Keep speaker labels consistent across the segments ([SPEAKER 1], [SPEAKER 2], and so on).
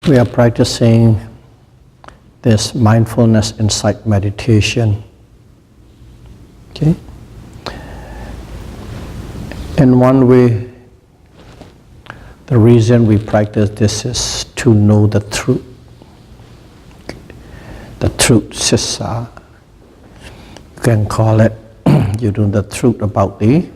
[SPEAKER 1] We are practicing this mindfulness insight meditation. Okay? In one way, the reason we practice this is to know the truth. The truth, sissa. You can call it, you know, the truth about the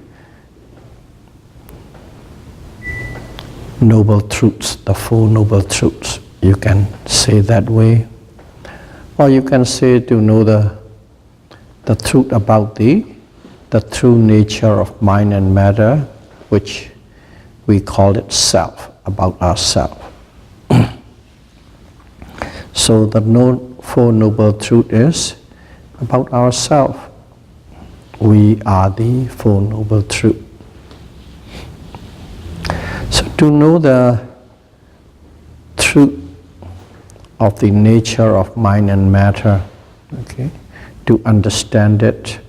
[SPEAKER 1] noble truths, the Four Noble Truths. You can say that way. Or you can say to know the truth about the true nature of mind and matter, which we call it self, about ourselves. So the Four Noble Truths is about ourselves. We are the Four Noble Truths. So to know the truth of the nature of mind and matter, okay, to understand it,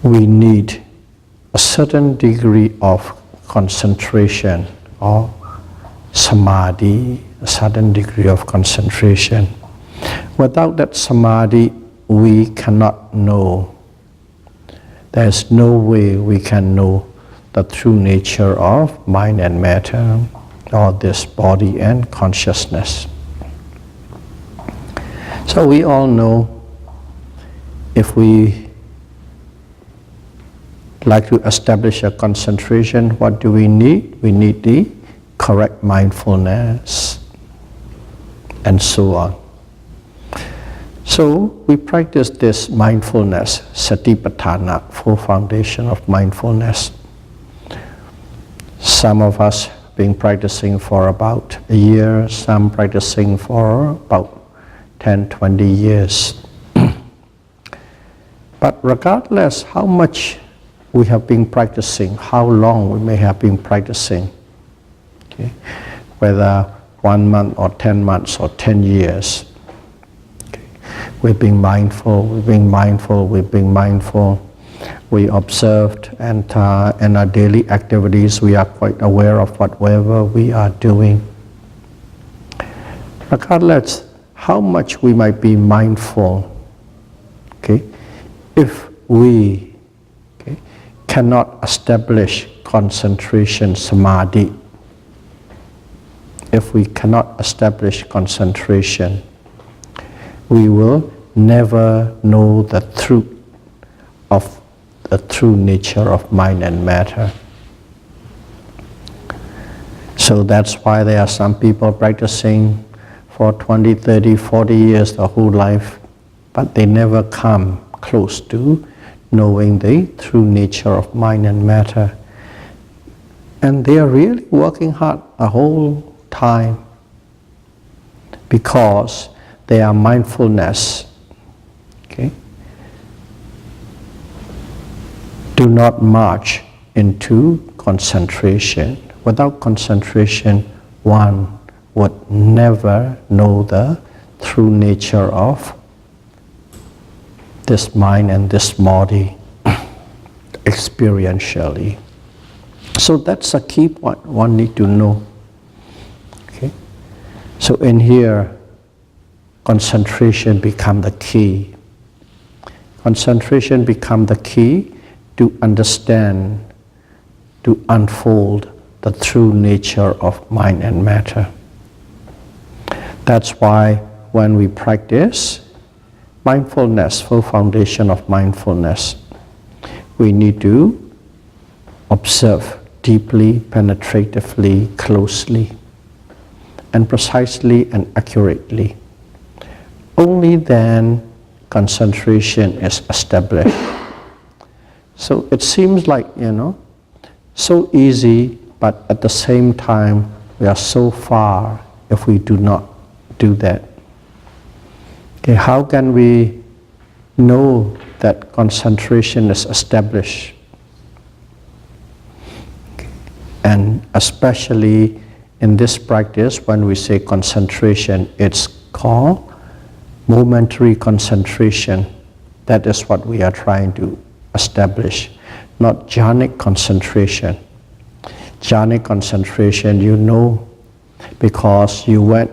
[SPEAKER 1] we need a certain degree of concentration or samadhi, a certain degree of concentration. Without that samadhi, we cannot know. There is no way we can know the true nature of mind and matter, or this body and consciousness. So we all know, if we like to establish a concentration, what do we need? We need the correct mindfulness, and so on. So we practice this mindfulness, Satipatthana, full foundation of mindfulness. Some of us been practicing for about a year, some practicing for about 10, 20 years. But regardless how much we have been practicing, how long we may have been practicing, okay, whether 1 month or 10 months or 10 years, okay, we've been mindful, we've been mindful, we've been mindful. We observed, and in our daily activities we are quite aware of whatever we are doing. Regardless how much we might be mindful, okay, if we cannot establish concentration, samadhi, if we cannot establish concentration, we will never know the truth of the true nature of mind and matter. So that's why there are some people practicing for 20, 30, 40 years, the whole life, but they never come close to knowing the true nature of mind and matter. And they are really working hard a whole time because their mindfulness, okay, do not march into concentration. Without concentration, one would never know the true nature of this mind and this body experientially. So that's a key point one need to know. Okay? So in here, concentration become the key. Concentration become the key to understand, to unfold the true nature of mind and matter. That's why when we practice mindfulness, full foundation of mindfulness, we need to observe deeply, penetratively, closely, and precisely and accurately. Only then concentration is established. So it seems like, so easy, but at the same time, we are so far if we do not do that. Okay, how can we know that concentration is established? Okay. And especially in this practice, when we say concentration, it's called momentary concentration. That is what we are trying to establish, not jhanic concentration. Jhanic concentration, because you went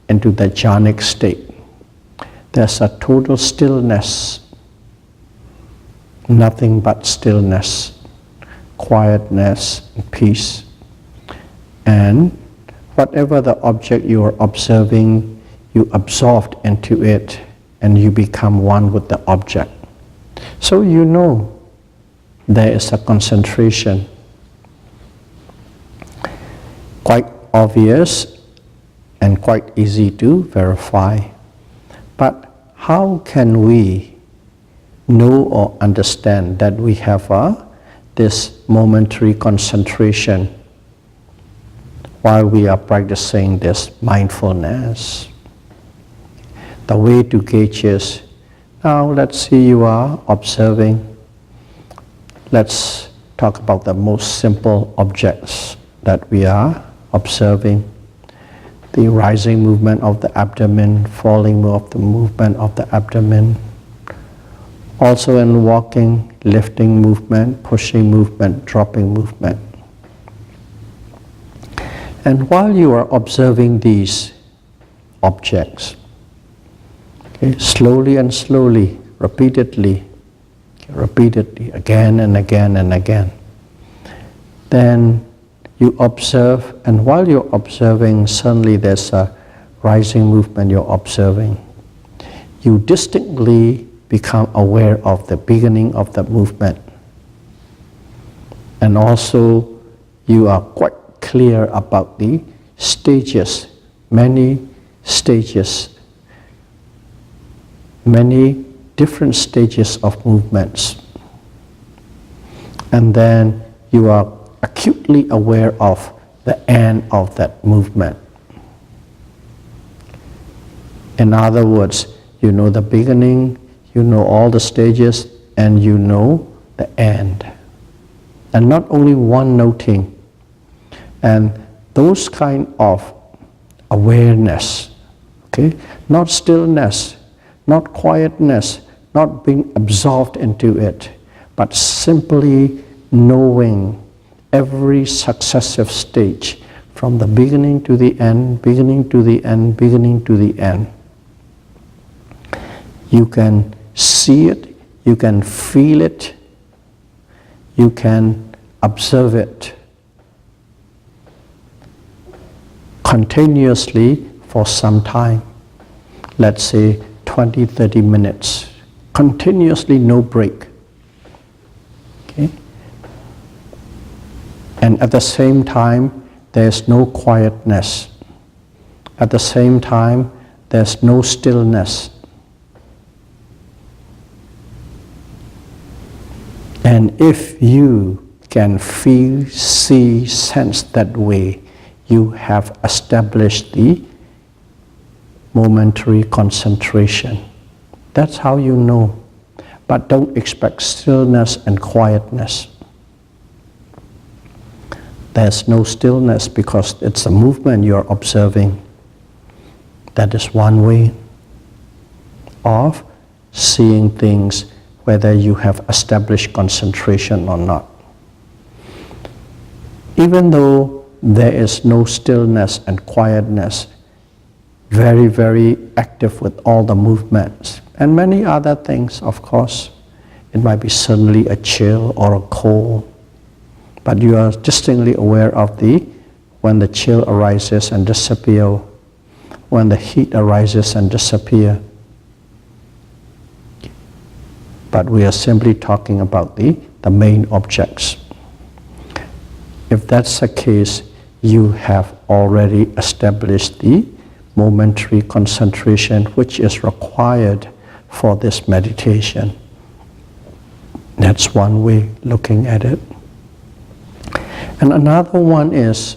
[SPEAKER 1] into the jhanic state. There's a total stillness, nothing but stillness, quietness, and peace. And whatever the object you are observing, you absorbed into it and you become one with the object. So you know there is a concentration. Quite obvious and quite easy to verify. But how can we know or understand that we have this momentary concentration while we are practicing this mindfulness? The way to gauge is, now let's see, you are observing. Let's talk about the most simple objects that we are observing. The rising movement of the abdomen, falling of the movement of the abdomen. Also in walking, lifting movement, pushing movement, dropping movement. And while you are observing these objects, okay, slowly and slowly, repeatedly, again and again and again, then you observe, and while you're observing, suddenly there's a rising movement you're observing. You distinctly become aware of the beginning of the movement. And also, you are quite clear about the stages, many stages, many different stages of movements. And then you are acutely aware of the end of that movement. In other words, you know the beginning, you know all the stages, and you know the end. And not only one noting. And those kind of awareness, okay, not stillness, not quietness, not being absorbed into it, but simply knowing every successive stage from the beginning to the end, beginning to the end, beginning to the end. You can see it, you can feel it, you can observe it continuously for some time. Let's say 20, 30 minutes, continuously, no break. Okay? And at the same time, there's no quietness. At the same time, there's no stillness. And if you can feel, see, sense that way, you have established the momentary concentration. That's how you know. But don't expect stillness and quietness. There's no stillness because it's a movement you're observing. That is one way of seeing things, whether you have established concentration or not. Even though there is no stillness and quietness, very, very active with all the movements, and many other things, of course. It might be suddenly a chill or a cold, but you are distinctly aware of when the chill arises and disappears, when the heat arises and disappears. But we are simply talking about the main objects. If that's the case, you have already established the momentary concentration which is required for this meditation. That's one way looking at it. And another one is,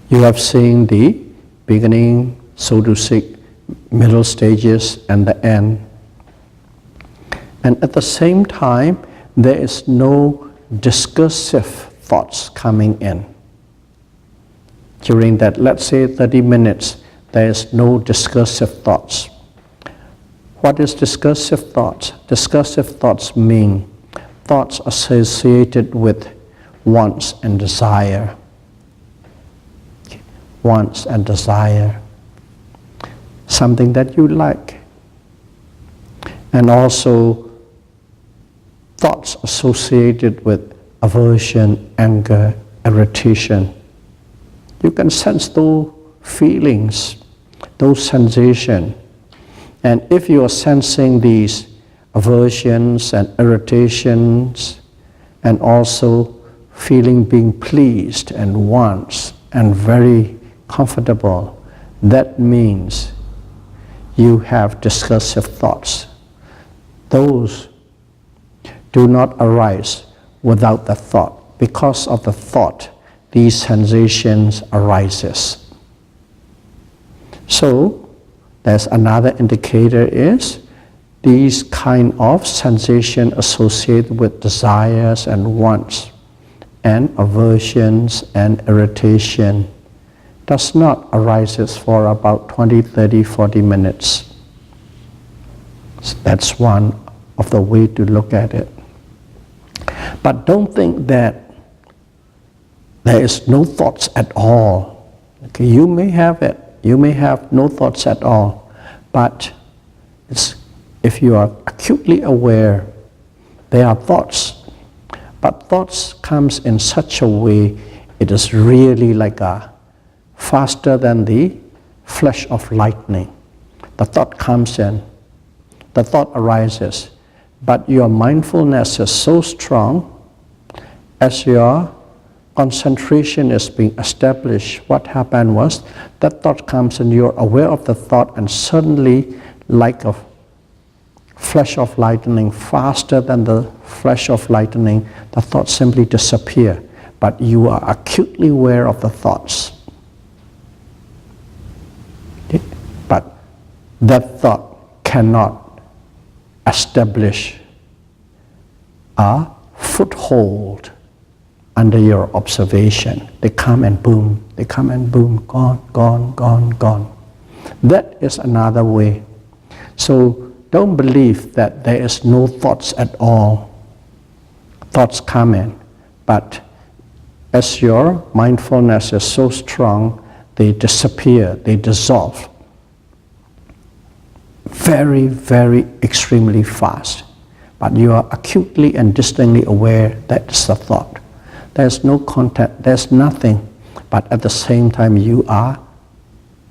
[SPEAKER 1] you have seen the beginning, so to speak, middle stages, and the end. And at the same time, there is no discursive thoughts coming in. During that, let's say 30 minutes, there is no discursive thoughts. What is discursive thoughts? Discursive thoughts mean thoughts associated with wants and desire, wants and desire, something that you like, and also thoughts associated with aversion, anger, irritation. You can sense those feelings, those sensations. And if you are sensing these aversions and irritations, and also feeling being pleased and wants and very comfortable, that means you have discursive thoughts. Those do not arise without the thought. Because of the thought, these sensations arises. So, there's another indicator is these kind of sensation associated with desires and wants and aversions and irritation does not arises for about 20, 30, 40 minutes. So that's one of the way to look at it. But don't think that there is no thoughts at all. Okay, you may have it, you may have no thoughts at all, but if you are acutely aware, there are thoughts, but thoughts comes in such a way, it is really like faster than the flash of lightning. The thought comes in, the thought arises, but your mindfulness is so strong, as your concentration is being established, what happened was, that thought comes and you're aware of the thought, and suddenly, like a flash of lightning, faster than the flash of lightning, the thoughts simply disappear, but you are acutely aware of the thoughts. Okay? But that thought cannot establish a foothold under your observation. They come and boom, gone, gone, gone, gone. That is another way. So don't believe that there is no thoughts at all. Thoughts come in, but as your mindfulness is so strong, they disappear, they dissolve very, very extremely fast. But you are acutely and distinctly aware that it's a thought. There's no content, there's nothing, but at the same time you are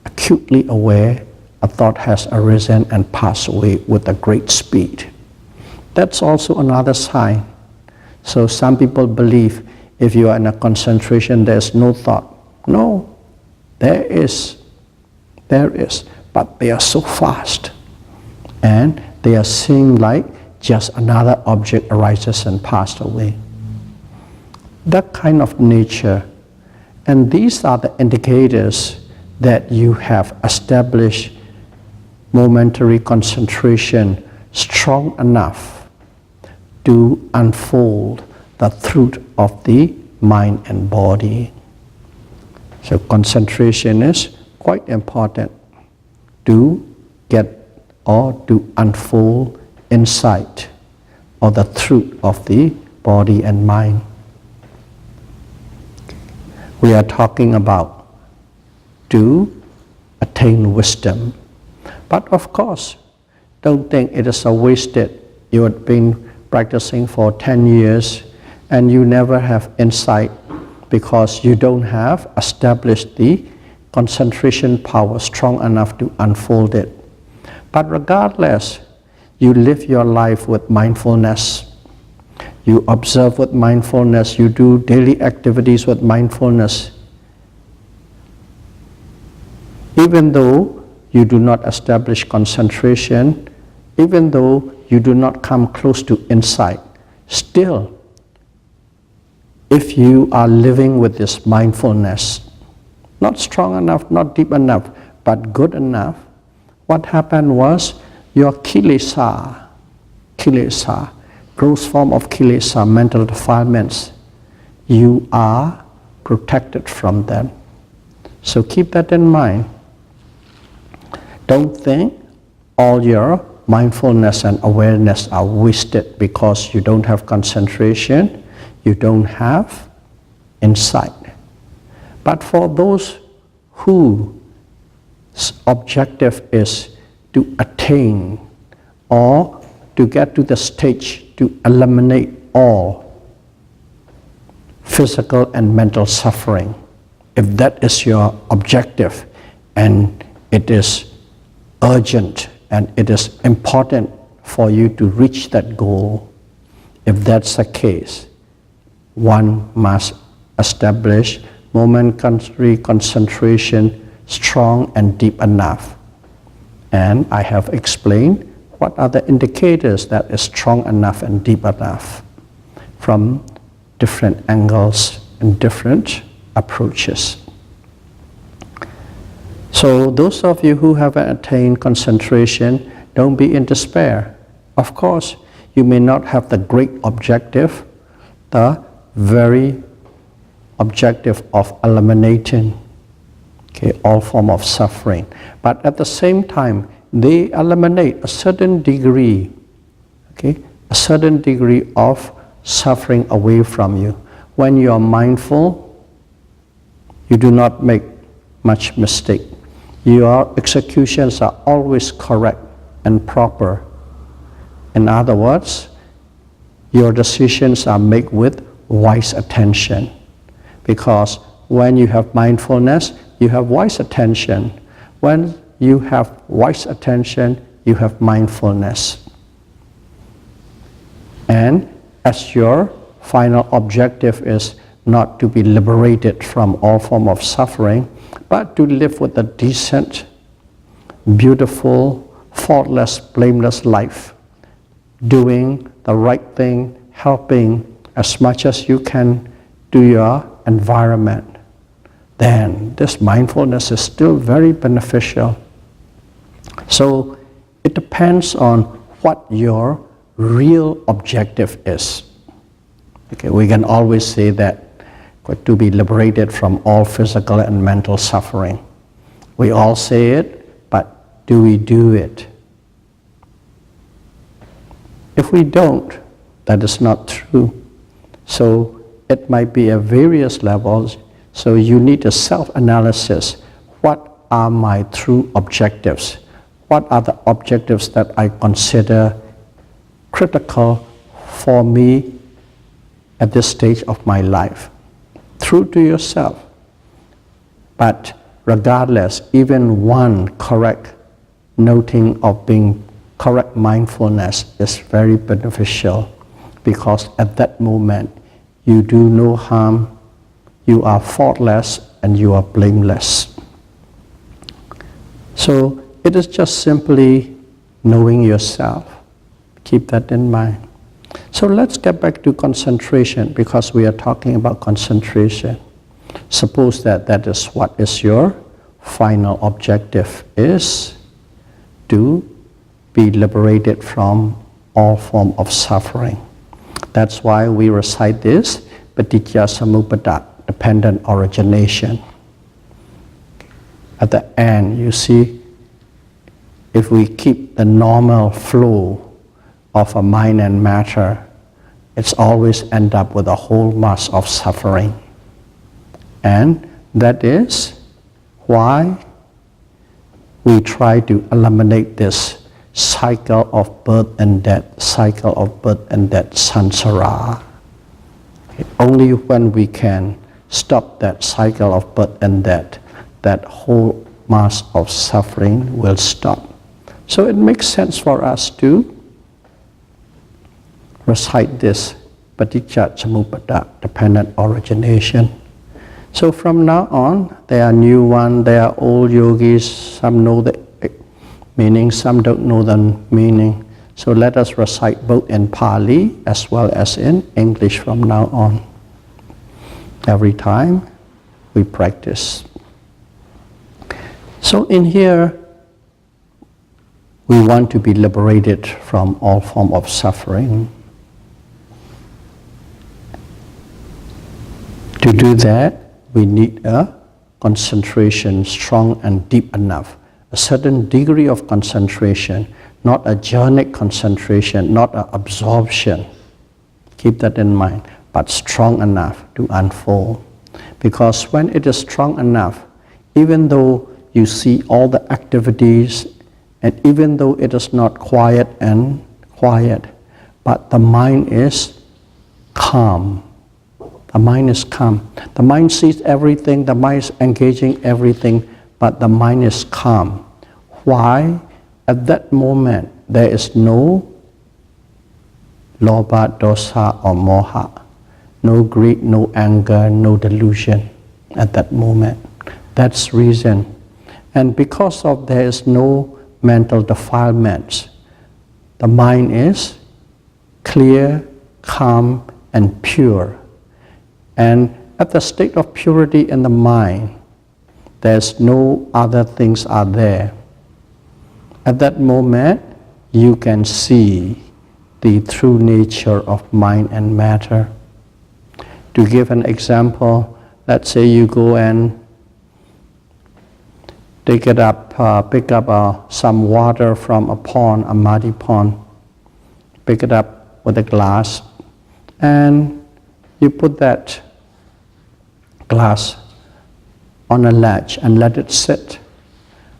[SPEAKER 1] acutely aware a thought has arisen and passed away with a great speed. That's also another sign. So some people believe if you are in a concentration, there's no thought. No, there is, but they are so fast. And they are seeing like just another object arises and passed away. That kind of nature. And these are the indicators that you have established momentary concentration strong enough to unfold the truth of the mind and body. So concentration is quite important to get or to unfold insight or the truth of the body and mind. We are talking about to attain wisdom. But of course, don't think it is a wasted. You have been practicing for 10 years and you never have insight because you don't have established the concentration power strong enough to unfold it. But regardless, you live your life with mindfulness. You observe with mindfulness. You do daily activities with mindfulness. Even though you do not establish concentration, even though you do not come close to insight, still, if you are living with this mindfulness, not strong enough, not deep enough, but good enough, what happened was your kilesa, gross form of kilesa, mental defilements, you are protected from them. So keep that in mind. Don't think all your mindfulness and awareness are wasted because you don't have concentration, you don't have insight. But for those whose objective is to attain or to get to the stage to eliminate all physical and mental suffering. If that is your objective and it is urgent and it is important for you to reach that goal, if that's the case, one must establish momentary concentration strong and deep enough. And I have explained what are the indicators that is strong enough and deep enough from different angles and different approaches. So those of you who haven't attained concentration, don't be in despair. Of course, you may not have the great objective, the very objective of eliminating all form of suffering. But at the same time, they eliminate a certain degree, a certain degree of suffering away from you. When you are mindful, you do not make much mistake. Your executions are always correct and proper. In other words, your decisions are made with wise attention. Because when you have mindfulness, you have wise attention. When you have wise attention, you have mindfulness. And as your final objective is not to be liberated from all form of suffering, but to live with a decent, beautiful, faultless, blameless life, doing the right thing, helping as much as you can to your environment, then this mindfulness is still very beneficial. So it depends on what your real objective is. We can always say that to be liberated from all physical and mental suffering. We all say it, but do we do it? If we don't, that is not true. So it might be at various levels. So you need a self-analysis. What are my true objectives? What are the objectives that I consider critical for me at this stage of my life? True to yourself. But regardless, even one correct noting of being correct mindfulness is very beneficial, because at that moment you do no harm, you are faultless and you are blameless. So it is just simply knowing yourself. Keep that in mind. So let's get back to concentration, because we are talking about concentration. Suppose that that is what is your final objective, is to be liberated from all form of suffering. That's why we recite this paticca samuppada, dependent origination. At the end, you see, if we keep the normal flow of a mind and matter, it's always end up with a whole mass of suffering. And that is why we try to eliminate this cycle of birth and death, samsara. Only when we can stop that cycle of birth and death, that whole mass of suffering will stop. So it makes sense for us to recite this paticca samuppada, dependent origination. So from now on, there are new ones, there are old yogis, some know the meaning, some don't know the meaning. So let us recite both in Pali as well as in English from now on, every time we practice. So in here, we want to be liberated from all form of suffering. To do that, we need a concentration strong and deep enough, a certain degree of concentration, not a jhanic concentration, not an absorption. Keep that in mind, but strong enough to unfold. Because when it is strong enough, Even though you see all the activities, and even though it is not quiet, but the mind is calm. The mind is calm. The mind sees everything, the mind is engaging everything, but the mind is calm. Why? At that moment, there is no lobha, dosa, or moha. No greed, no anger, no delusion at that moment. That's reason. And because of there is no mental defilements, the mind is clear, calm, and pure. And at the state of purity in the mind, there's no other things are there. At that moment, you can see the true nature of mind and matter. To give an example, let's say you go and pick up some water from a pond, a muddy pond, pick it up with a glass, and you put that glass on a ledge and let it sit.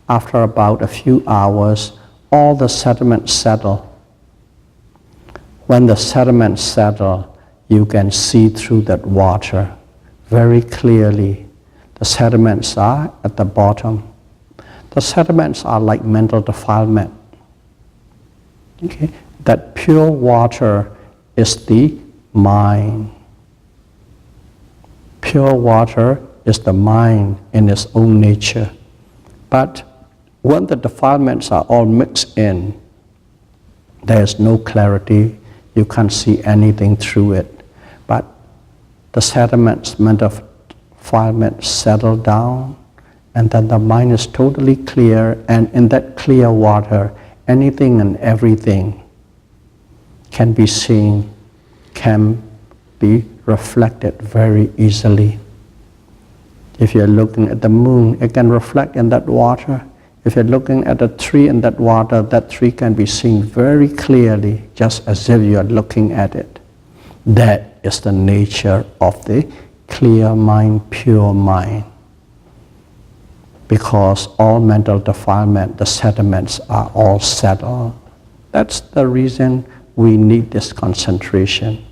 [SPEAKER 1] After about a few hours, all the sediments settle. When the sediments settle, you can see through that water very clearly. The sediments are at the bottom. The sediments are like mental defilement. Okay? That pure water is the mind. Pure water is the mind in its own nature. But when the defilements are all mixed in, there is no clarity. You can't see anything through it. But the sediments, mental defilements settle down, and then the mind is totally clear, and in that clear water, anything and everything can be seen, can be reflected very easily. If you're looking at the moon, it can reflect in that water. If you're looking at a tree in that water, that tree can be seen very clearly, just as if you are looking at it. That is the nature of the clear mind, pure mind. Because all mental defilement, the sediments are all settled. That's the reason we need this concentration.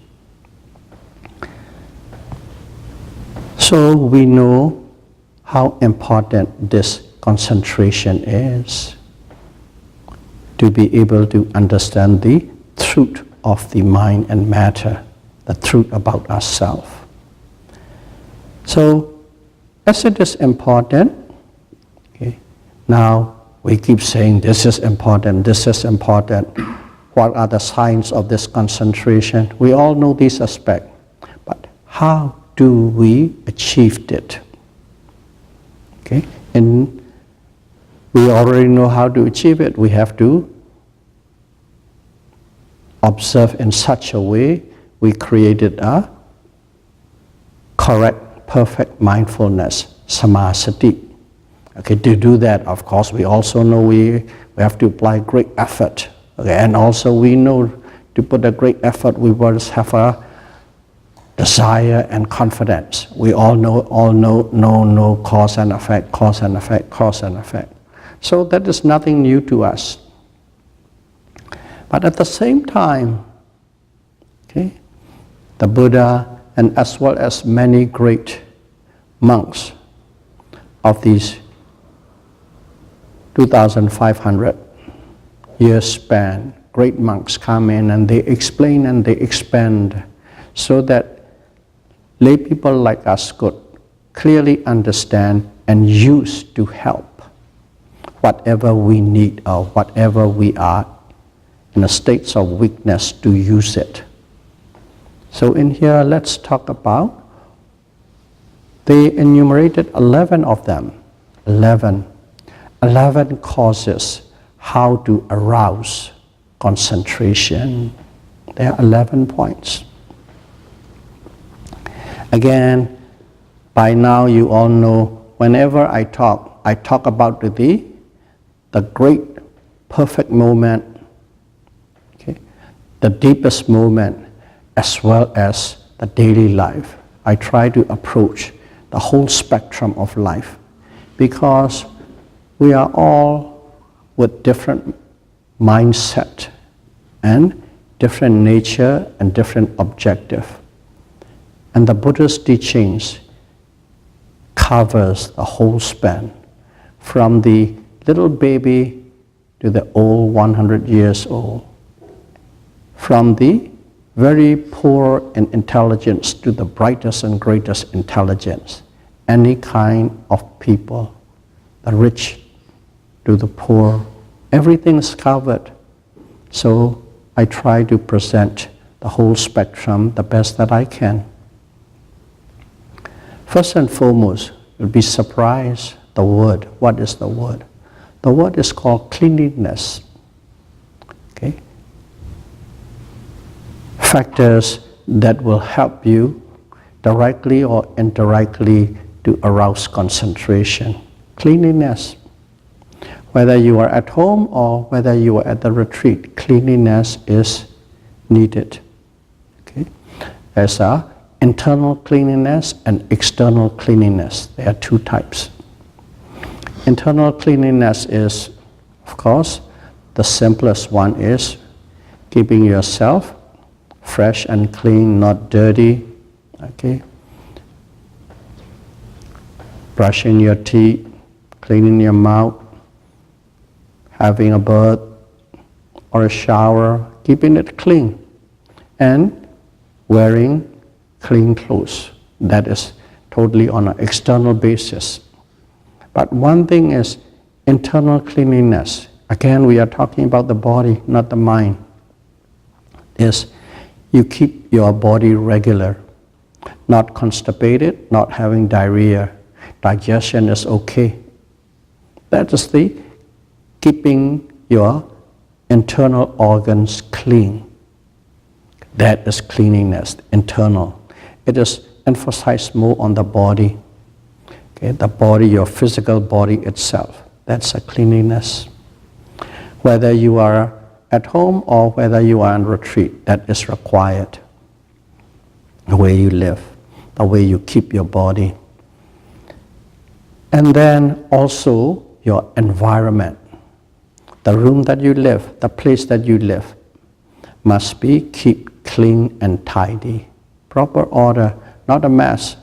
[SPEAKER 1] So we know how important this concentration is to be able to understand the truth of the mind and matter, the truth about ourselves. So, as it is important, okay, now we keep saying this is important, this is important. What are the signs of this concentration? We all know these aspects, but how do we achieve it? Okay, and we already know how to achieve it. We have to observe in such a way we created a correct, perfect mindfulness, samadhi. Okay, to do that, of course, we also know we have to apply great effort. Okay, and also we know to put a great effort, we must have a desire and confidence. We all know cause and effect, cause and effect, cause and effect. So that is nothing new to us. But at the same time, okay, the Buddha and as well as many great monks of these 2,500 years span, great monks come in and they explain and they expand so that lay people like us could clearly understand and use to help whatever we need or whatever we are in a state of weakness to use it. So in here, let's talk about, they enumerated 11 of them, 11 causes how to arouse concentration. There are 11 points. Again, by now you all know, whenever I talk about the great perfect moment, okay, the deepest moment, as well as the daily life. I try to approach the whole spectrum of life, because we are all with different mindset and different nature and different objective. And the Buddha's teachings covers the whole span, from the little baby to the old 100 years old, from the very poor in intelligence to the brightest and greatest intelligence, any kind of people, the rich to the poor, everything is covered. So I try to present the whole spectrum the best that I can. First and foremost, you'll be surprised, the word. What is the word? The word is called cleanliness. Okay? Factors that will help you directly or indirectly to arouse concentration. Cleanliness. Whether you are at home or whether you are at the retreat, cleanliness is needed. Okay? There's internal cleanliness and external cleanliness. There are two types. Internal cleanliness is, of course, the simplest one is keeping yourself fresh and clean, not dirty. Okay? Brushing your teeth, cleaning your mouth, having a bath or a shower, keeping it clean, and wearing clean clothes. That is totally on an external basis. But one thing is internal cleanliness. Again, we are talking about the body, not the mind. Is you keep your body regular, not constipated, not having diarrhea. Digestion is okay. That is the keeping your internal organs clean. That is cleanliness, internal. It is emphasized more on the body. Okay, the body, your physical body itself. That's a cleanliness. Whether you are at home or whether you are on retreat, that is required. The way you live, the way you keep your body. And then also your environment. The room that you live, the place that you live, must be keep clean and tidy. Proper order, not a mess.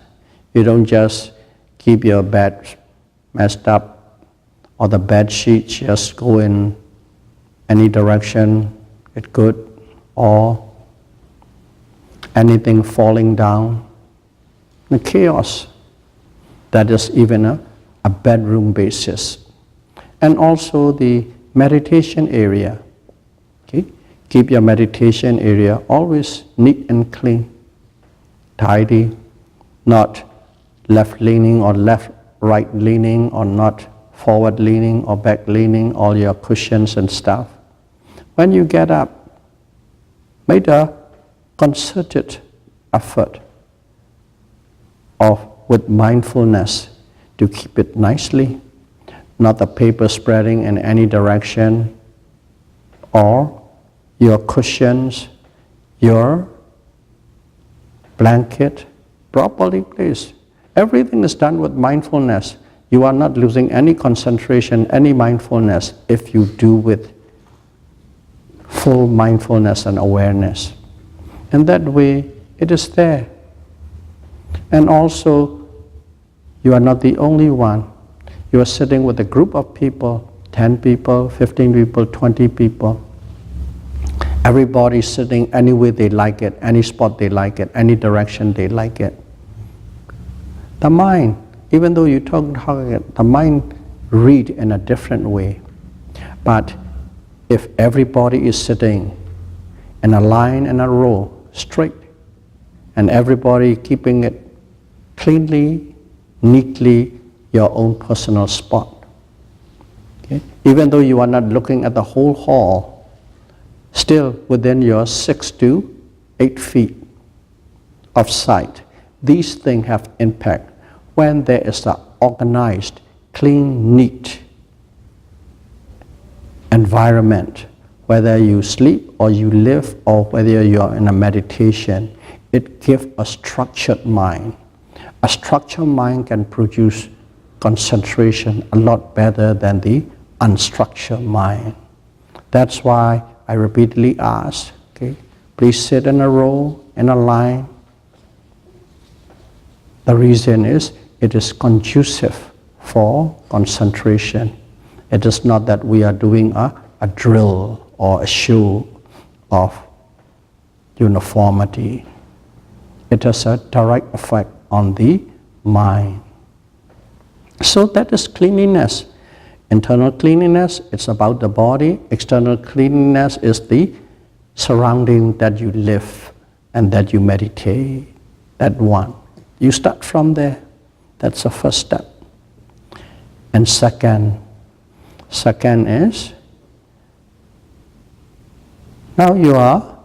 [SPEAKER 1] You don't just keep your bed messed up or the bed sheets just go in any direction, it's good, or anything falling down. The chaos, that is even a bedroom basis. And also the meditation area. Okay? Keep your meditation area always neat and clean, tidy, not left leaning or left right leaning, or not forward leaning or back leaning, all your cushions and stuff. When you get up, make a concerted effort with mindfulness to keep it nicely, not the paper spreading in any direction, or your cushions, your blanket properly placed. Everything is done with mindfulness. You are not losing any concentration, any mindfulness if you do with full mindfulness and awareness. And that way, it is there. And also, you are not the only one. You are sitting with a group of people, 10 people, 15 people, 20 people. Everybody sitting any way they like it, any spot they like it, any direction they like it. The mind, even though you talk it, the mind read in a different way. But if everybody is sitting in a line and a row, straight, and everybody keeping it cleanly, neatly, your own personal spot. Okay? Even though you are not looking at the whole hall, still within your 6 to 8 feet of sight, these things have impact when there is an organized, clean, neat environment. Whether you sleep or you live or whether you are in a meditation, it gives a structured mind. A structured mind can produce concentration a lot better than the unstructured mind. That's why I repeatedly ask, okay, please sit in a row, in a line. The reason is it is conducive for concentration. It is not that we are doing a drill or a show of uniformity. It has a direct effect on the mind. So that is cleanliness. Internal cleanliness, it's about the body. External cleanliness is the surrounding that you live and that you meditate. That one. You start from there. That's the first step. And second is, now you are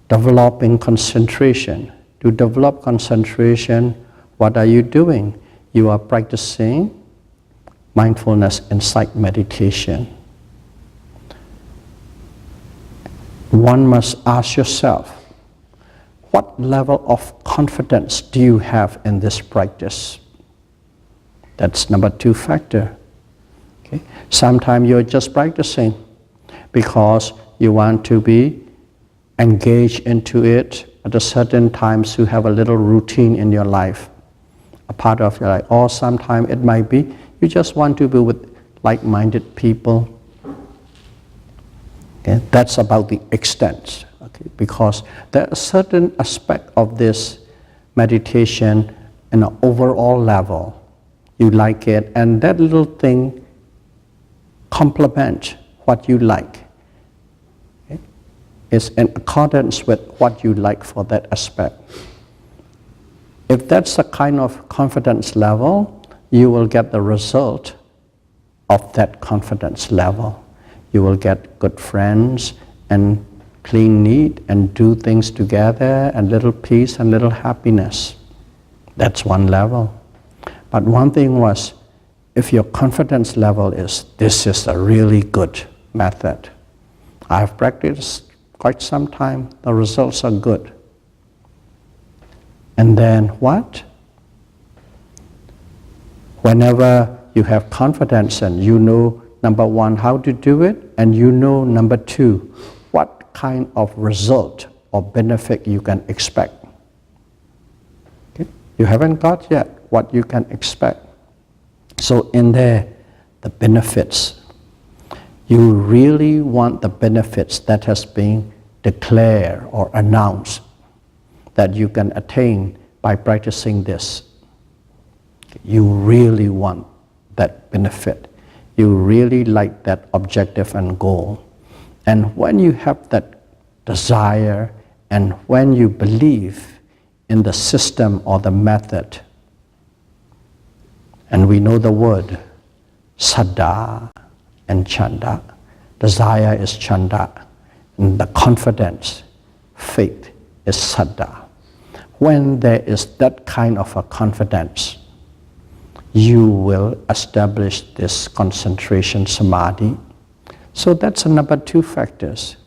[SPEAKER 1] developing concentration. To develop concentration, what are you doing? You are practicing mindfulness insight meditation. One must ask yourself, what level of confidence do you have in this practice? That's number 2 factor. Okay? Sometimes you're just practicing because you want to be engaged into it. At a certain times you have a little routine in your life, a part of your life. Or sometimes it might be you just want to be with like-minded people. Okay? That's about the extent. Okay? Because there are certain aspects of this meditation in an overall level. You like it, and that little thing complements what you like. Okay? It's in accordance with what you like for that aspect. If that's the kind of confidence level, you will get the result of that confidence level. You will get good friends and clean, neat, and do things together, and little peace and little happiness. That's one level. But one thing was, if your confidence level is, this is a really good method. I've practiced quite some time, the results are good. And then what? Whenever you have confidence and you know, number 1, how to do it, and you know, number 2, what kind of result or benefit you can expect. Okay? You haven't got yet what you can expect. So in there, the benefits. You really want the benefits that has been declared or announced that you can attain by practicing this. You really want that benefit. You really like that objective and goal. And when you have that desire and when you believe in the system or the method, and we know the word saddha and chanda. Desire is chanda, and the confidence, faith is saddha. When there is that kind of a confidence, you will establish this concentration samadhi. So that's the number 2 factors.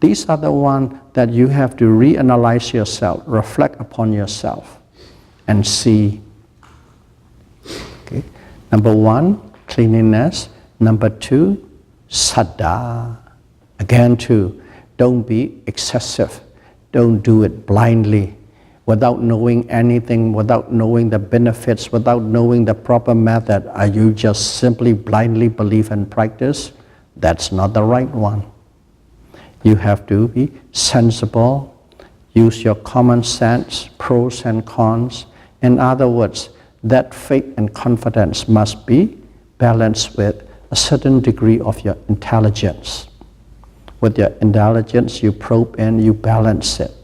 [SPEAKER 1] These are the ones that you have to reanalyze yourself, reflect upon yourself, and see. Okay. Number 1, cleanliness. Number 2, saddha. Again, 2, don't be excessive. Don't do it blindly, without knowing anything, without knowing the benefits, without knowing the proper method. Are you just simply blindly believe and practice? That's not the right one. You have to be sensible, use your common sense, pros and cons. In other words, that faith and confidence must be balanced with a certain degree of your intelligence. With your intelligence, you probe in, you balance it.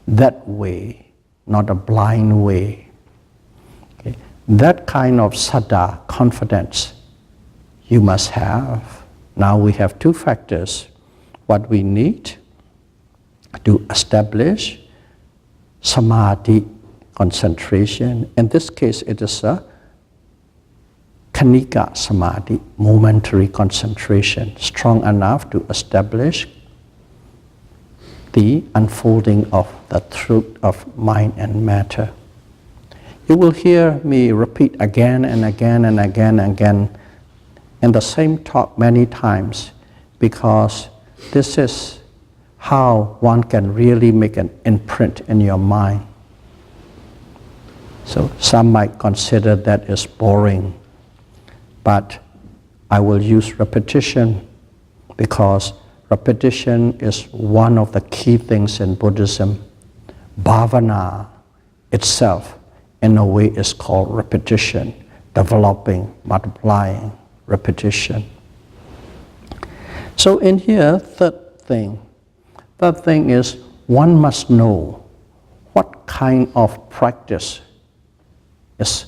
[SPEAKER 1] That way, not a blind way. Okay. That kind of saddha, confidence, you must have. Now we have 2 factors. What we need to establish samadhi, concentration. In this case, it is a khanika samadhi, momentary concentration, strong enough to establish the unfolding of the truth of mind and matter. You will hear me repeat again and again and again and again in the same talk many times, because this is how one can really make an imprint in your mind. So some might consider that as boring, but I will use repetition because repetition is one of the key things in Buddhism. Bhavana itself, in a way, is called repetition, developing, multiplying, repetition. So in here, third thing is one must know what kind of practice is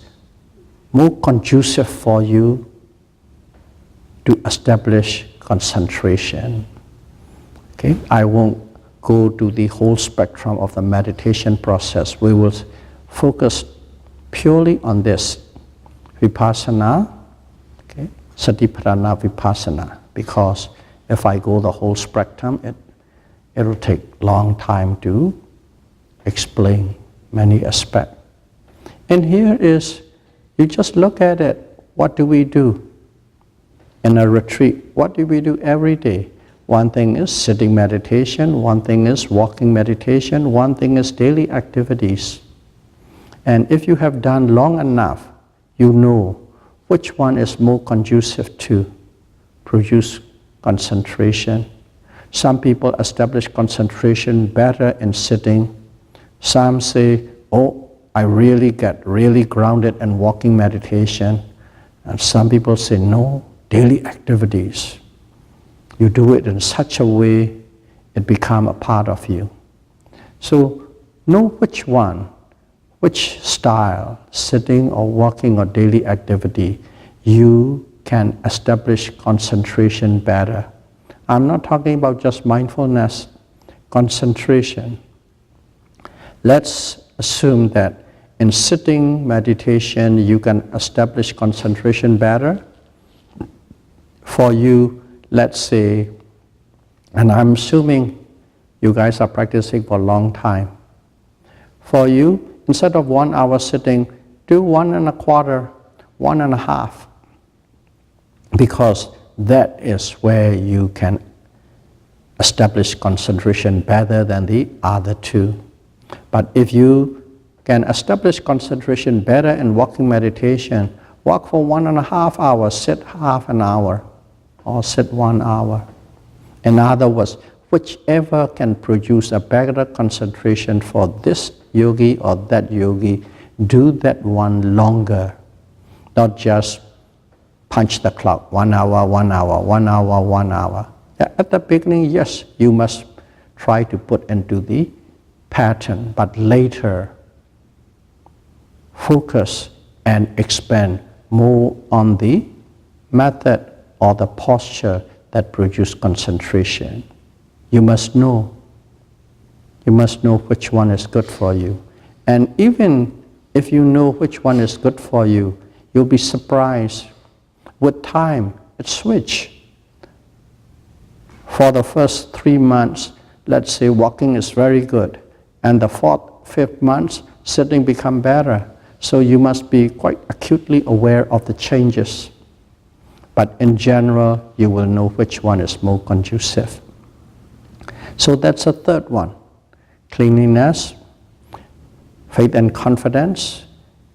[SPEAKER 1] more conducive for you to establish concentration. Okay, I won't go to the whole spectrum of the meditation process. We will focus purely on this Vipassana, okay, Satipatthana Vipassana, because if I go the whole spectrum, it will take long time to explain many aspects. And here is, you just look at it. What do we do in a retreat? What do we do every day? One thing is sitting meditation, one thing is walking meditation, one thing is daily activities. And if you have done long enough, you know which one is more conducive to produce concentration. Some people establish concentration better in sitting. Some say, oh, I really get really grounded in walking meditation. And some people say, no, daily activities. You do it in such a way, it becomes a part of you. So know which one, which style, sitting or walking or daily activity, you can establish concentration better. I'm not talking about just mindfulness, concentration. Let's assume that in sitting meditation you can establish concentration better. For you, let's say, and I'm assuming you guys are practicing for a long time. For you, instead of 1 hour sitting, do 1.25, 1.5, because that is where you can establish concentration better than the other two. But if you can establish concentration better in walking meditation, walk for 1.5 hours, sit half an hour, or sit 1 hour. In other words, whichever can produce a better concentration for this yogi or that yogi, do that one longer, not just punch the clock, 1 hour, 1 hour, 1 hour, 1 hour. At the beginning, yes, you must try to put into the pattern, but later focus and expand more on the method or the posture that produce concentration. You must know. You must know which one is good for you. And even if you know which one is good for you, you'll be surprised. With time, it switches. For the first 3 months, let's say walking is very good. And the 4th, 5th months, sitting become better. So you must be quite acutely aware of the changes. But in general, you will know which one is more conducive. So that's the third one. Cleanliness, faith and confidence,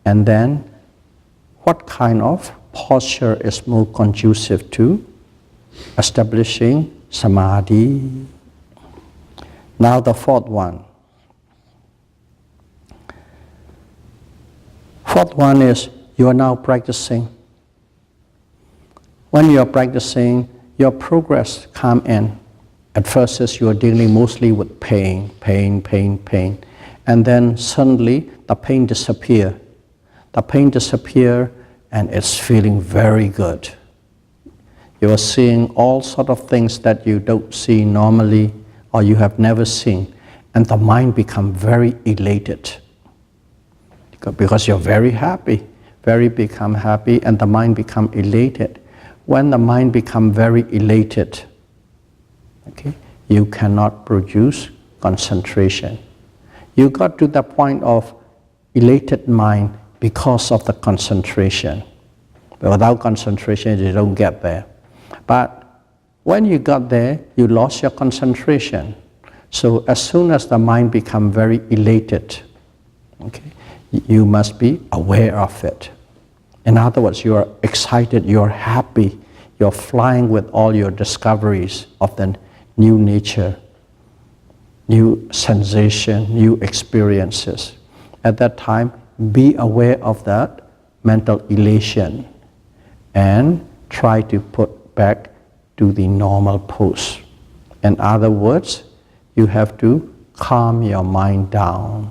[SPEAKER 1] and then what kind of posture is more conducive to establishing samadhi. Now the fourth one. Fourth one is you are now practicing. When you are practicing, your progress comes in. At first, as you are dealing mostly with pain. And then suddenly, the pain disappears. The pain disappears and it's feeling very good. You are seeing all sorts of things that you don't see normally or you have never seen. And the mind becomes very elated. Because you're very happy. Become happy and the mind becomes elated. When the mind becomes very elated, okay, you cannot produce concentration. You got to the point of elated mind, because of the concentration. Without concentration, you don't get there. But when you got there, you lost your concentration. So as soon as the mind becomes very elated, okay, you must be aware of it. In other words, you are excited, you're happy, you're flying with all your discoveries of the new nature, new sensation, new experiences. At that time, be aware of that mental elation and try to put back to the normal pose. In other words, you have to calm your mind down.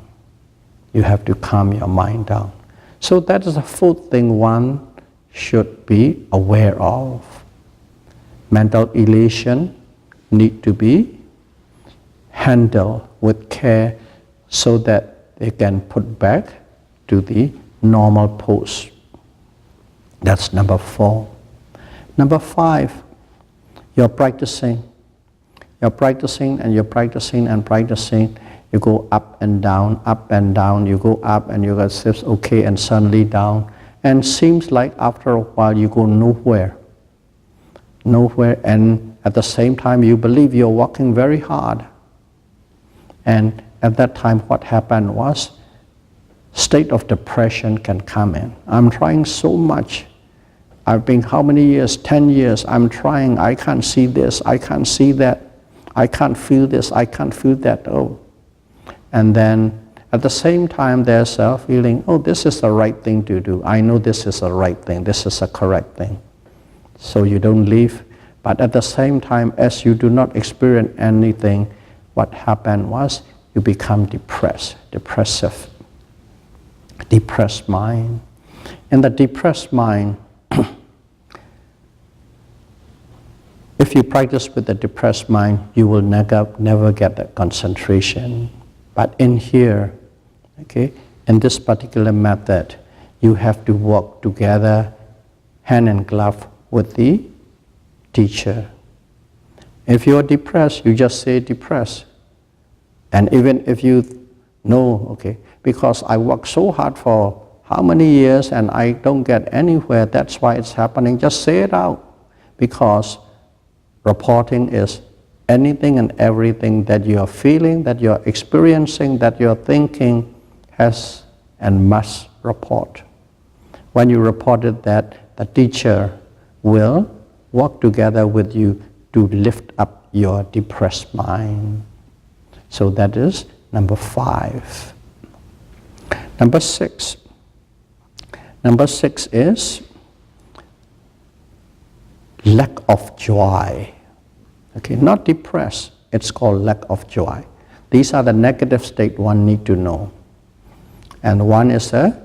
[SPEAKER 1] You have to calm your mind down. So that is the fourth thing one should be aware of. Mental elation need to be handled with care so that they can put back to the normal pose. That's number 4. Number 5, you're practicing. You're practicing and you're practicing and practicing. You go up and down, you go up and you go steps okay and suddenly down. And seems like after a while you go nowhere. Nowhere, and at the same time you believe you're working very hard. And at that time what happened was, state of depression can come in. I'm trying so much. I've been how many years? 10 years. I'm trying. I can't see this. I can't see that. I can't feel this. I can't feel that. Oh. And then at the same time there's a feeling, oh, this is the right thing to do. I know this is the right thing. This is the correct thing. So you don't leave. But at the same time, as you do not experience anything, what happened was you become depressed, depressive, depressed mind. In the depressed mind, if you practice with the depressed mind, you will never get that concentration. But in here, okay, in this particular method, you have to work together, hand in glove with the teacher. If you are depressed, you just say depressed. And even if you know, okay, because I worked so hard for how many years and I don't get anywhere, that's why it's happening, just say it out. Because reporting is anything and everything that you are feeling, that you are experiencing, that you are thinking has and must report. When you reported that, the teacher will work together with you to lift up your depressed mind. So that is number 5. Number 6. Number 6 is lack of joy. Okay, not depressed, it's called lack of joy. These are the negative state one need to know. And one is a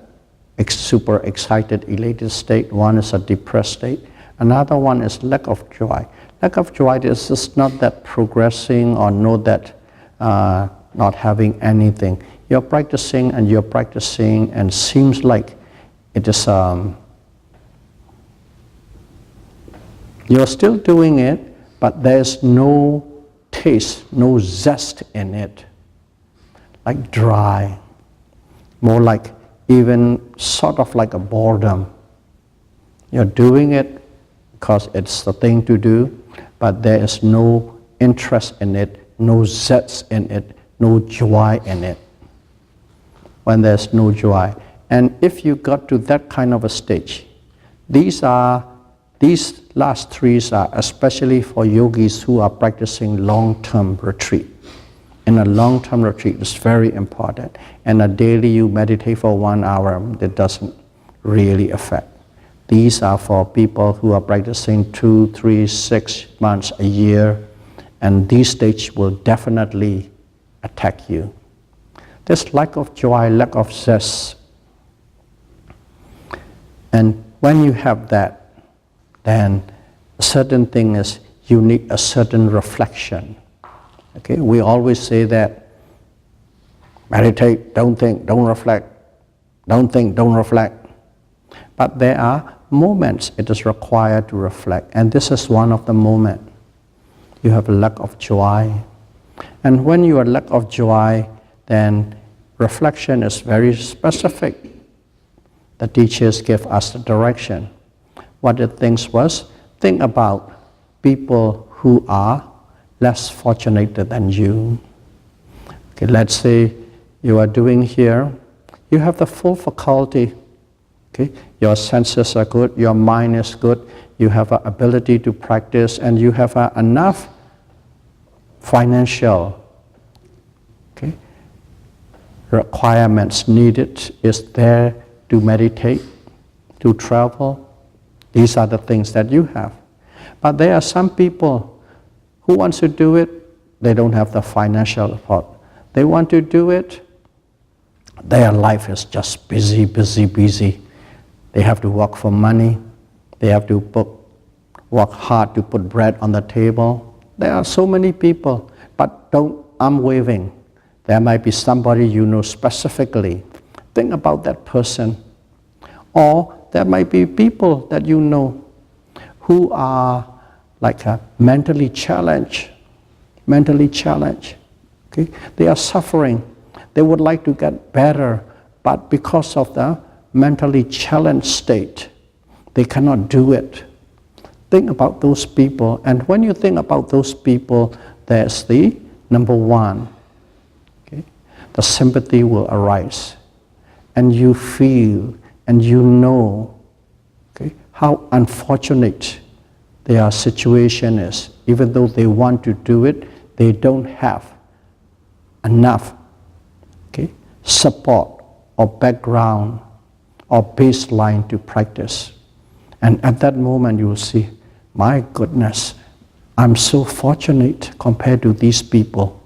[SPEAKER 1] super excited, elated state, one is a depressed state, another one is lack of joy. Lack of joy is just not that progressing or not that not having anything. You're practicing and seems like it is, you're still doing it, but there's no taste, no zest in it, like dry, more like even sort of like a boredom. You're doing it because it's the thing to do, but there is no interest in it, no zest in it, no joy in it. When there's no joy. And if you got to that kind of a stage, these last 3 are especially for yogis who are practicing long-term retreat. In a long-term retreat, it's very important. And a daily you meditate for 1 hour, that doesn't really affect. These are for people who are practicing 2, 3, 6 months, a year, and these stages will definitely attack you. There's lack of joy, lack of zest. And when you have that, then a certain thing is you need a certain reflection. Okay, we always say that meditate, don't think, don't reflect, don't think, don't reflect. But there are moments it is required to reflect, and this is one of the moments. You have a lack of joy. And when you are lack of joy, then reflection is very specific. the teachers gave us the direction. What the things was, think about people who are less fortunate than you. Okay, let's say you are doing here, you have the full faculty. Okay, your senses are good, your mind is good, you have an ability to practice, and you have enough financial requirements needed is there to meditate, to travel. These are the things that you have. But there are some people who want to do it, they don't have the financial support. They want to do it, their life is just busy, busy, busy. They have to work for money, they have to work hard to put bread on the table. There are so many people, but don't arm waving. There might be somebody you know specifically. Think about that person. Or there might be people that you know who are like mentally challenged. Okay? They are suffering. They would like to get better, but because of the mentally challenged state, they cannot do it. Think about those people, and when you think about those people, there's the number one. Okay? The sympathy will arise, and you feel and you know how unfortunate their situation is. Even though they want to do it, they don't have enough support or background or baseline to practice. And at that moment you will see, my goodness, I'm so fortunate compared to these people.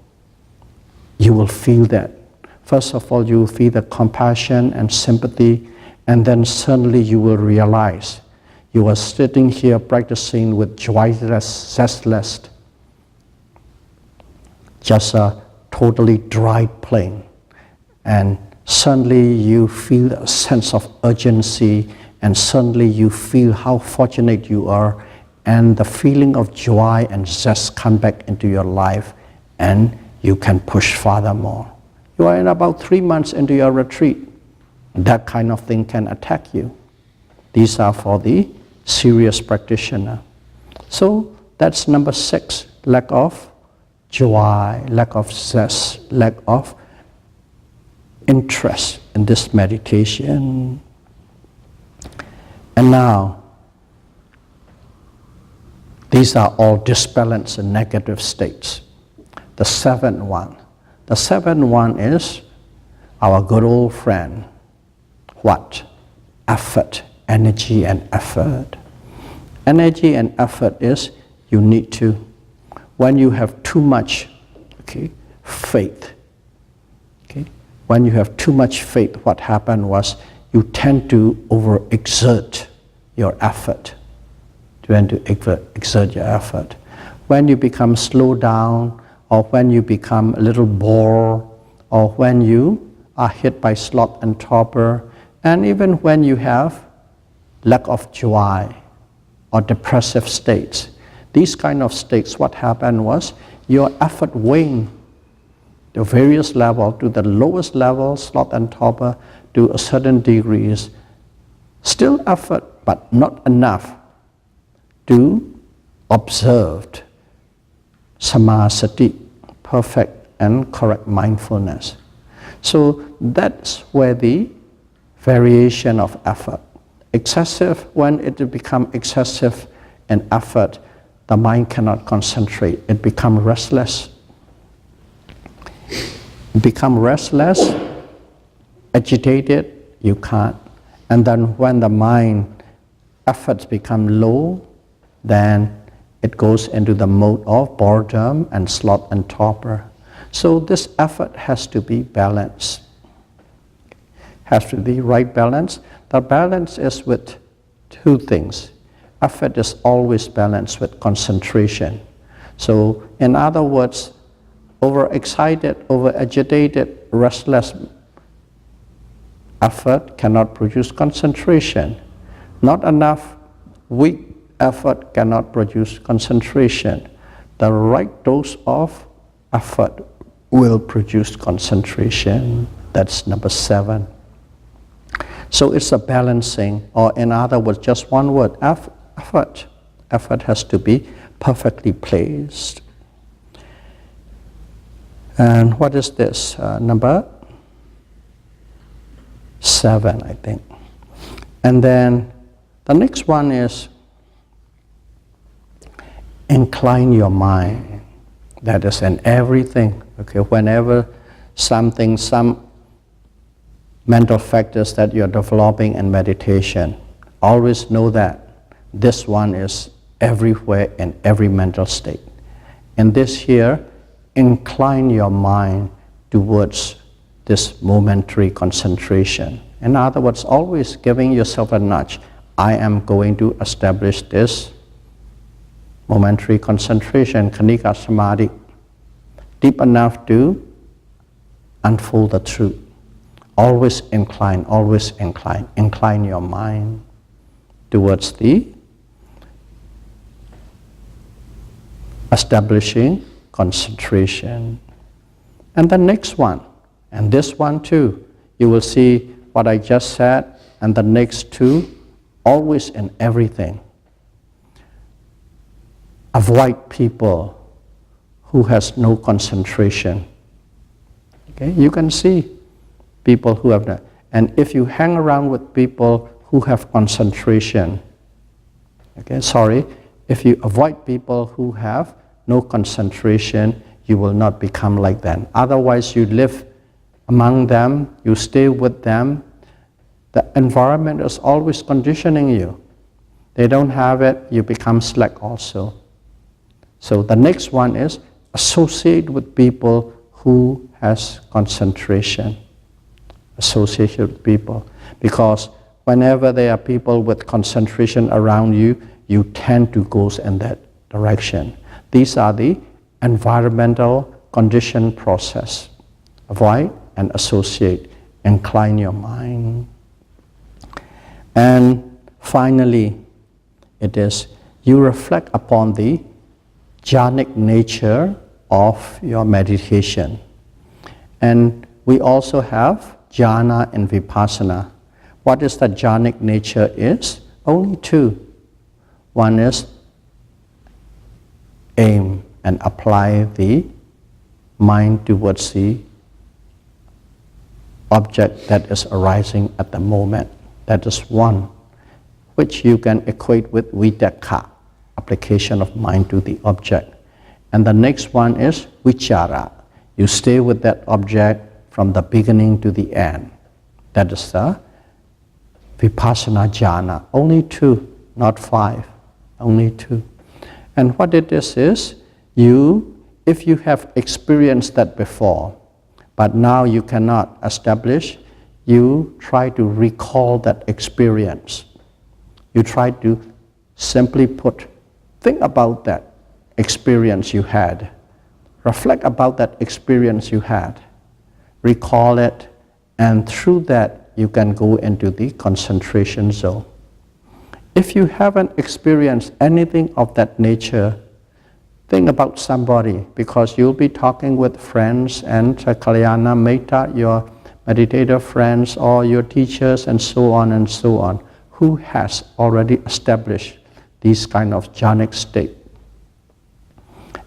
[SPEAKER 1] You will feel that. First of all, you will feel the compassion and sympathy, and then suddenly you will realize you are sitting here practicing with joyless, zestless, just a totally dry plain. And suddenly you feel a sense of urgency, and suddenly you feel how fortunate you are, and the feeling of joy and zest come back into your life, and you can push further more. You are in about 3 months into your retreat. That kind of thing can attack you. These are for the serious practitioner. So that's number 6, lack of joy, lack of zest, lack of interest in this meditation. And now, these are all disbalanced and negative states. The seventh one is our good old friend. What? Effort, energy and effort. Energy and effort is you need to, when you have too much faith, when you have too much faith, what happened was you tend to overexert your effort. You tend to exert your effort. When you become slow down, or when you become a little bored, or when you are hit by sloth and torpor, and even when you have lack of joy or depressive states, these kind of states, what happened was your effort waned to various levels, to the lowest level, sloth and torpor, to a certain degrees. Still effort, but not enough to observe samadhi, perfect and correct mindfulness. So that's where the variation of effort. Excessive, when it becomes excessive in effort, the mind cannot concentrate. It becomes restless. Become restless, agitated, you can't. And then when the mind efforts become low, then it goes into the mode of boredom and sloth and torpor. So this effort has to be balanced. Has to be right balance. The balance is with two things. Effort is always balanced with concentration. So in other words, overexcited, overagitated, restless effort cannot produce concentration. Not enough weak effort cannot produce concentration. The right dose of effort will produce concentration. That's number 7. So it's a balancing, or in other words, just one word, effort. Effort has to be perfectly placed. And what is this? Number 7, I think. And then the next one is incline your mind. That is in everything. Okay, whenever some mental factors that you're developing in meditation, always know that this one is everywhere in every mental state. And this here, incline your mind towards this momentary concentration. In other words, always giving yourself a nudge. I am going to establish this momentary concentration, khanika samadhi, deep enough to unfold the truth. Always incline your mind towards the establishing concentration. And the next one, and this one too, you will see what I just said, and the next two, always in everything. Avoid people who has no concentration. Okay, you can see people who have that. And if you hang around with people who have concentration, if you avoid people who have no concentration, you will not become like them. Otherwise, you live among them, you stay with them, the environment is always conditioning you. They don't have it, you become slack also. So the next one is associate with people who has concentration. Associate with people. Because whenever there are people with concentration around you, you tend to go in that direction. These are the environmental condition process. Avoid and associate. Incline your mind. And finally, it is you reflect upon the jhanic nature of your meditation. And we also have jhana and vipassana. What is the jhanic nature is? Only two. One is aim and apply the mind towards the object that is arising at the moment. That is one, which you can equate with vitakka, application of mind to the object. And the next one is vichara. You stay with that object from the beginning to the end. That is the vipassana jhana. Only two, not 5. Only 2. And what it is if you have experienced that before, but now you cannot establish, you try to recall that experience. You try to simply think about that experience you had. Reflect about that experience you had. Recall it, and through that you can go into the concentration zone. If you haven't experienced anything of that nature, think about somebody, because you'll be talking with friends and kalyana metta, your meditator friends or your teachers and so on, who has already established these kind of jhanic state.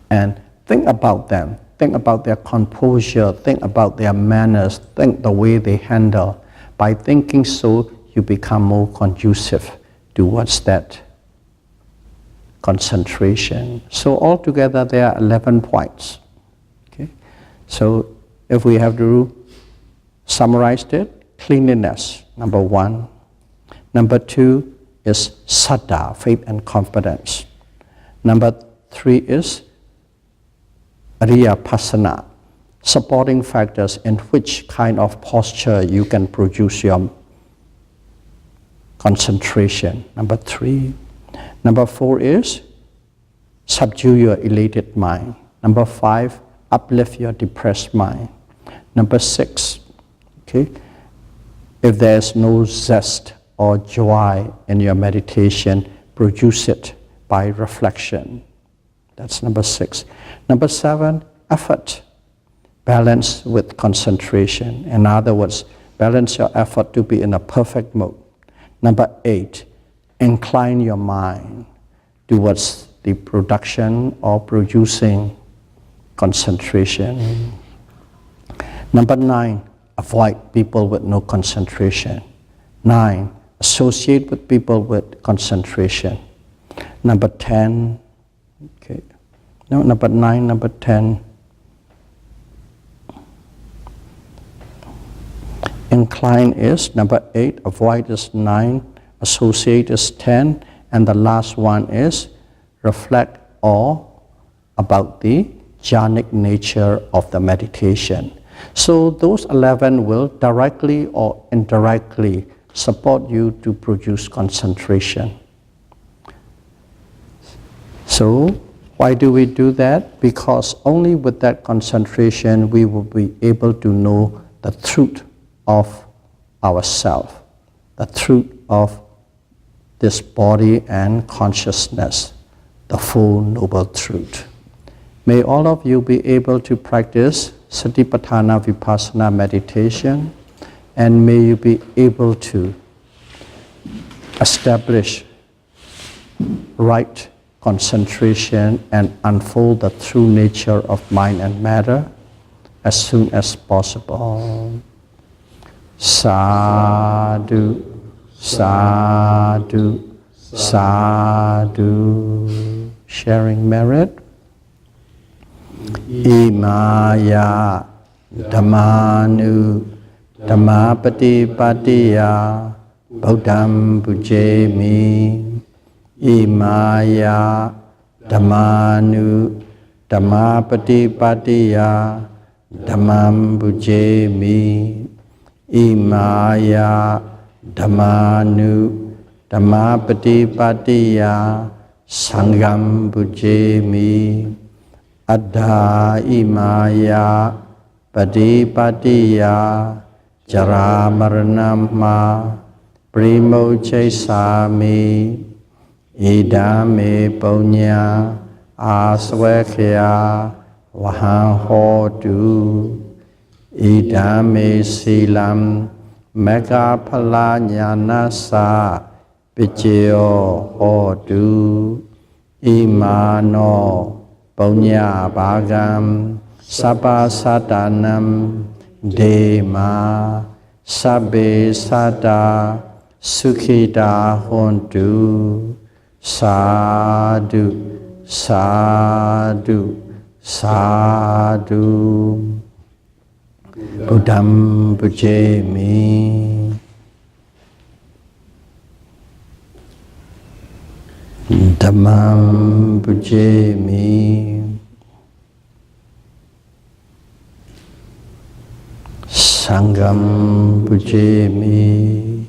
[SPEAKER 1] And think about them, think about their composure, think about their manners, think the way they handle. By thinking so, you become more conducive towards that concentration. So altogether there are 11 points. Okay? So if we have to summarize it, cleanliness, number 1. Number 2 is saddha, faith and confidence. Number 3 is vipassana, supporting factors in which kind of posture you can produce your concentration. Number 3. Number 4 is subdue your elated mind. Number 5, uplift your depressed mind. Number 6, okay, if there's no zest or joy in your meditation, produce it by reflection. That's number 6. Number 7, effort, balance with concentration. In other words, Balance your effort to be in a perfect mode. Number 8, incline your mind towards the production or producing concentration. Number 9, avoid people with no concentration. 9, associate with people with concentration. Number 10, okay, no, number 9, number 10. Incline is number 8, avoid is 9, associate is 10, and the last one is reflect all about the jhanic nature of the meditation. So those 11 will directly or indirectly support you to produce concentration. So why do we do that? Because only with that concentration we will be able to know the truth of ourself, the truth of this body and consciousness, the full noble truth. May all of you be able to practice Satipatthana Vipassana meditation, and may you be able to establish right concentration and unfold the true nature of mind and matter as soon as possible. Sadhu, sadhu, sadhu. Sharing merit. Imaya dhammanu dhammapati patiya Buddham bujemi. Imaya dhammanu dhammapati patiya Dhammam bujemi. Imaya dhammanu dhammapati patiya Sangham bujemi. Adha imaya padipatiya jara maranamma primochaisami idame punya aswekya vahang hotu idame silam megaphala nyanasa pichyo hotu imano Punya bhagam sabba sadanam dema sabbe sada sukhita hontu. Sadhu, sadhu, sadhu. Buddham bujemi. Dhammam bujemi. Sangham bujemi.